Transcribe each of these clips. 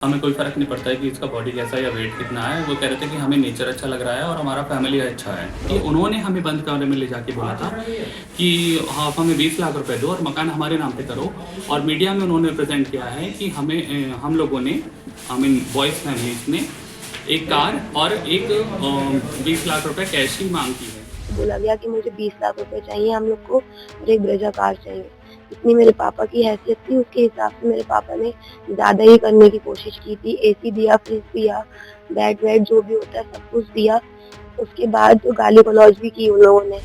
हमें कोई फ़र्क नहीं पड़ता है कि इसका बॉडी कैसा है या वेट कितना है। वो कह रहे थे कि हमें नेचर अच्छा लग रहा है और हमारा फैमिली अच्छा है। कि उन्होंने हमें बंद कमरे में ले जाके बोला था कि आप हमें 20 लाख रुपए दो और मकान हमारे नाम पे करो। और मीडिया में उन्होंने प्रेज़ेंट किया है कि हम लोगों ने बॉयज़ फैमिलीज़ ने एक कार और एक 20 लाख रुपए कैश की माँग की है। बोला गया कि मुझे 20 लाख रुपए चाहिए हम लोग को और एक ब्रेजा कार चाहिए। इतनी मेरे पापा की हैसियत थी, उसके हिसाब से मेरे पापा ने ज़्यादा ही करने की कोशिश की थी। एसी दिया, फ्रिज दिया, बेड जो भी होता है सब कुछ दिया। उसके बाद तो गाली-गलौज भी की उन लोगों ने।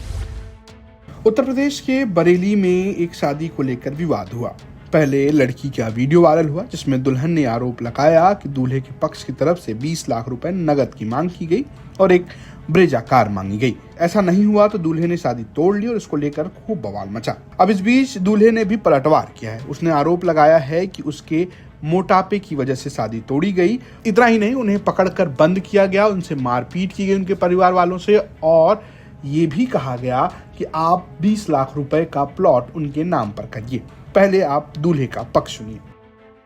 उत्तर प्रदेश के बरेली में एक शादी को लेकर विवाद हुआ। पहले लड़की का वीडियो वायरल हुआ जिसमें दुल्हन ने आरोप लगाया कि दूल्हे के पक्ष की तरफ से 20 लाख रुपए नगद की मांग की गई और एक ब्रेजा कार मांगी गई। ऐसा नहीं हुआ तो दूल्हे ने शादी तोड़ ली और इसको लेकर खूब बवाल मचा। अब इस बीच दूल्हे ने भी पलटवार किया है। उसने आरोप लगाया है कि उसके मोटापे की वजह से शादी तोड़ी गई। इतना ही नहीं, उन्हें पकड़कर बंद किया गया, उनसे मारपीट की गई उनके परिवार वालों से, और ये भी कहा गया कि आप 20 लाख रुपए का प्लॉट उनके नाम पर करिए। पहले आप दूल्हे का पक्ष सुनिए।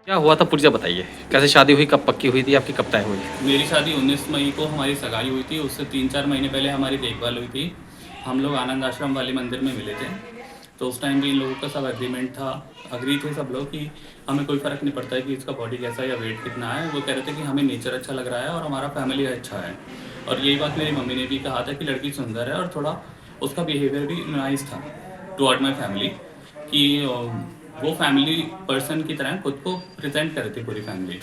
क्या हुआ था पूरी बताइए। कैसे शादी हुई, कब पक्की हुई थी, आपकी कब तय हुई? मेरी शादी 19 मई को हमारी सगाई हुई थी। उससे 3-4 महीने पहले हमारी देखभाल हुई थी। हम लोग आनंद आश्रम वाले मंदिर में मिले थे। तो उस टाइम भी इन लोगों का सब एग्रीमेंट था, अग्री थे सब लोग कि हमें कोई फ़र्क नहीं पड़ता है कि इसका बॉडी कैसा है या वेट कितना है। वो कह रहे थे कि हमें नेचर अच्छा लग रहा है और हमारा फैमिली अच्छा है। और यही बात मेरी मम्मी ने भी कहा था कि लड़की सुंदर है और थोड़ा उसका बिहेवियर भी नाइस था टुवर्ड माई फैमिली, कि वो फैमिली पर्सन की तरह खुद को प्रेजेंट कर रही थी पूरी फैमिली।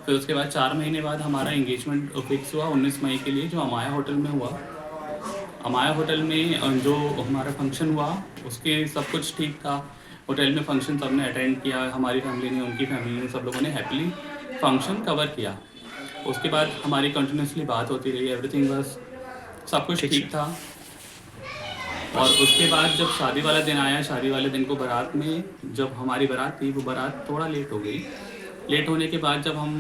फिर उसके बाद 4 महीने बाद हमारा एंगेजमेंट फिक्स हुआ 19 मई के लिए, जो अमाया होटल में हुआ। अमाया होटल में जो हमारा फंक्शन हुआ उसके सब कुछ ठीक था। होटल में फंक्शन सब ने अटेंड किया, हमारी फैमिली ने, उनकी फैमिली ने, सब लोगों ने हैप्पीली फंक्शन कवर किया। उसके बाद हमारी कंटिन्यूसली बात होती रही, एवरीथिंग बस सब कुछ ठीक था। और उसके बाद जब शादी वाला दिन आया, शादी वाले दिन को बारात में जब हमारी बारात थी, वो बारात थोड़ा लेट हो गई। लेट होने के बाद जब हम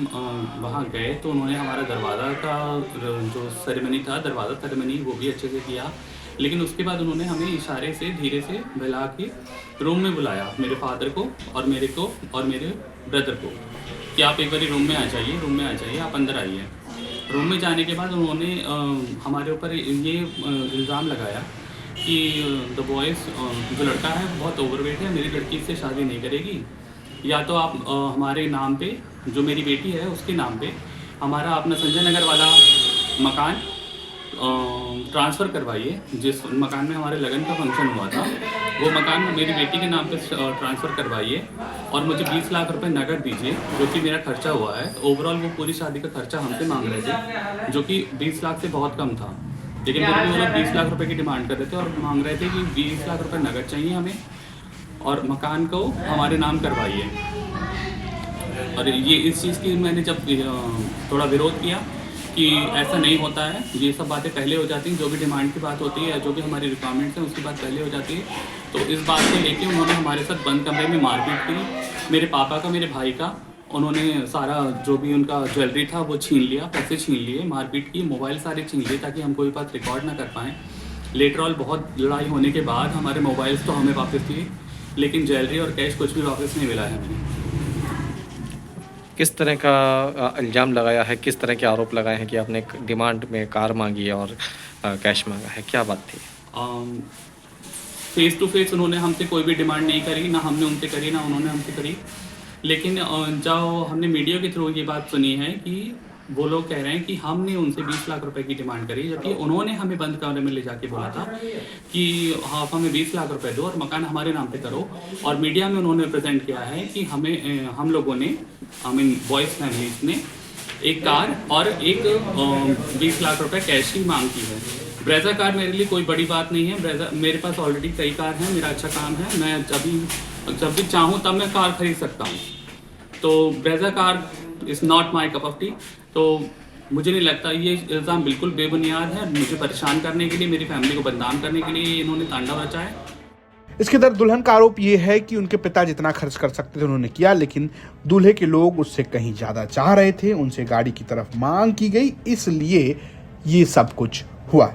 वहाँ गए तो उन्होंने हमारा दरवाज़ा का जो सेरेमनी था, दरवाज़ा सेरेमनी, वो भी अच्छे से किया। लेकिन उसके बाद उन्होंने हमें इशारे से धीरे से बुला के रूम में बुलाया, मेरे फादर को और मेरे ब्रदर को, कि आप एक बारी रूम में आ जाइए, रूम में आ जाइए, आप अंदर आइए। रूम में जाने के बाद उन्होंने हमारे ऊपर ये इल्ज़ाम लगाया कि द बॉयज़, जो लड़का है बहुत ओवरवेट है, मेरी लड़की से शादी नहीं करेगी, या तो आप हमारे नाम पे, जो मेरी बेटी है उसके नाम पे, हमारा अपना संजय नगर वाला मकान ट्रांसफ़र करवाइए। जिस मकान में हमारे लगन का फंक्शन हुआ था, वो मकान मेरी बेटी के नाम पे ट्रांसफ़र करवाइए और मुझे 20 लाख रुपए नकद दीजिए, जो कि मेरा खर्चा हुआ है। ओवरऑल वो पूरी शादी का खर्चा हमसे मांग रहे थे, जो कि 20 लाख से बहुत कम था। लेकिन फिर भी वो लोग 20 लाख रुपए की डिमांड कर रहे थे और मांग रहे थे कि 20 लाख रुपए नकद चाहिए हमें और मकान को हमारे नाम करवाइए। और ये इस चीज़ की मैंने जब थोड़ा विरोध किया कि ऐसा नहीं होता है, ये सब बातें पहले हो जाती हैं, जो भी डिमांड की बात होती है, जो भी हमारी रिक्वायरमेंट्स हैं उसकी बात पहले हो जाती है। तो इस बात को लेके उन्होंने हमारे साथ बंद कमरे में मारपीट की, मेरे पापा का, मेरे भाई का। उन्होंने सारा जो भी उनका ज्वेलरी था वो छीन लिया, पैसे छीन लिए, मारपीट की, मोबाइल सारे छीन लिए ताकि हम कोई बात रिकॉर्ड ना कर पाएँ। लेटर ऑल बहुत लड़ाई होने के बाद हमारे मोबाइल्स तो हमें वापस दिए, लेकिन ज्वेलरी और कैश कुछ भी वापस नहीं मिला है हमें। किस तरह का इल्ज़ाम लगाया है, किस तरह के आरोप लगाए हैं कि आपने एक डिमांड में कार मांगी है और कैश मांगा है, क्या बात थी? फेस टू फेस उन्होंने हमसे कोई भी डिमांड नहीं करी, ना हमने उनसे करी, ना उन्होंने हमसे करी। लेकिन जब हमने मीडिया के थ्रू ये बात सुनी है कि वो लोग कह रहे हैं कि हमने उनसे 20 लाख रुपए की डिमांड करी, जबकि उन्होंने हमें बंद कमरे में ले जाके बोला था कि आप हमें 20 लाख रुपए दो और मकान हमारे नाम पे करो। और मीडिया में उन्होंने प्रेजेंट किया है कि हम लोगों ने, बॉयज़ फैमिलीज़ ने एक कार और एक 20 लाख रुपए कैश की मांग की है। ब्रेजा कार मेरे लिए कोई बड़ी बात नहीं है। ब्रेजा, मेरे पास ऑलरेडी कई कार हैं, मेरा अच्छा काम है, मैं जब भी चाहूँ तब मैं कार खरीद सकता हूँ। तो Brezza car is not my cup of T. तो मुझे नहीं लगता, ये इल्ज़ाम बिल्कुल बेबुनियाद है। मुझे परेशान करने के लिए, मेरी फैमिली को बदनाम करने के लिए इन्होंने तांडव रचा है। इसके इधर दुल्हन का आरोप ये है कि उनके पिता जितना खर्च कर सकते थे उन्होंने किया, लेकिन दूल्हे के लोग उससे कहीं ज्यादा चाह रहे थे, उनसे गाड़ी की तरफ मांग की गई, इसलिए ये सब कुछ हुआ।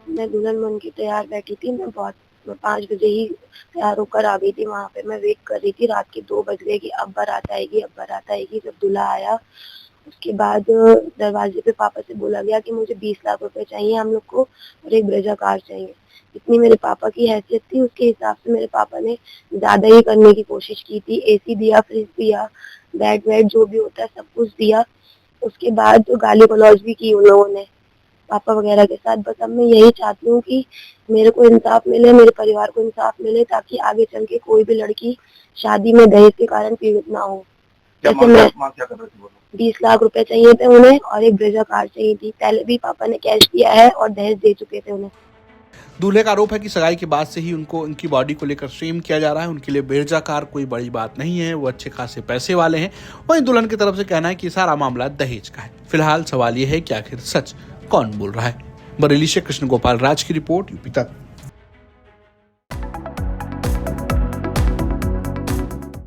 मैं दुल्हन बन के तैयार बैठी थी, मैं बहुत मैं 5 बजे ही तैयार होकर आ गई थी वहाँ पे। मैं वेट कर रही थी, रात के 2 बज गए कि अब बारात आएगी, अब बारात आएगी। जब दूल्हा आया उसके बाद दरवाजे पे पापा से बोला गया कि मुझे 20 लाख रुपए चाहिए हम लोग को और एक ब्रेजा कार चाहिए। इतनी मेरे पापा की हैसियत थी, उसके हिसाब से मेरे पापा ने ज़्यादा ही करने की कोशिश की थी। एसी दिया, फ्रिज दिया, बेड वेड जो भी होता है सब कुछ दिया। उसके बाद तो गाली गलौज भी की उन लोगों ने पापा वगैरह के साथ। बस अब मैं यही चाहती हूँ कि मेरे को इंसाफ मिले, मेरे परिवार को इंसाफ मिले, ताकि आगे चल के कोई भी लड़की शादी में दहेज के कारण पीड़ित ना हो। जैसे मैं 20 लाख रुपए चाहिए थे उन्हें और एक ब्रेजा कार चाहिए थी। पहले भी पापा ने कैश दिया है और दहेज दे चुके थे उन्हें। दूल्हे का आरोप है कि सगाई के बाद से ही उनको उनकी बॉडी को लेकर शेम किया जा रहा है। उनके लिए ब्रेजा कार कोई बड़ी बात नहीं है, वो अच्छे खासे पैसे वाले हैं। वहीं दुल्हन की तरफ से कहना है कि सारा मामला दहेज का है। फिलहाल सवाल ये है कि आखिर सच कौन बोल रहा है। बरेली से कृष्ण गोपाल राज की रिपोर्ट, यूपी तक।